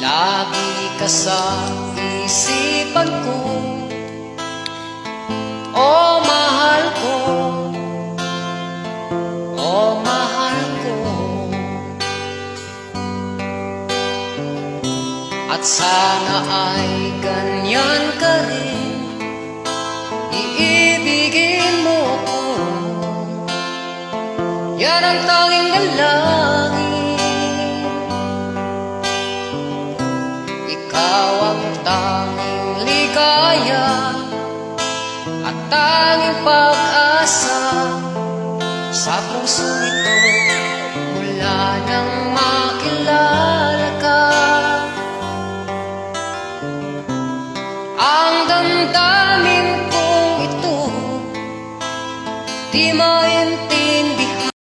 Lagi ka sa isipan ko, oh mahal ko, oh mahal ko. At sana ay ganyan ka rin, iibigin mo ko. Yan ang tanging dalangin. Ikaw ang tanging ligaya at tanging pag-asa sa puso ito mula nang makilala ka. Ang damdamin kong ito di maintindihan.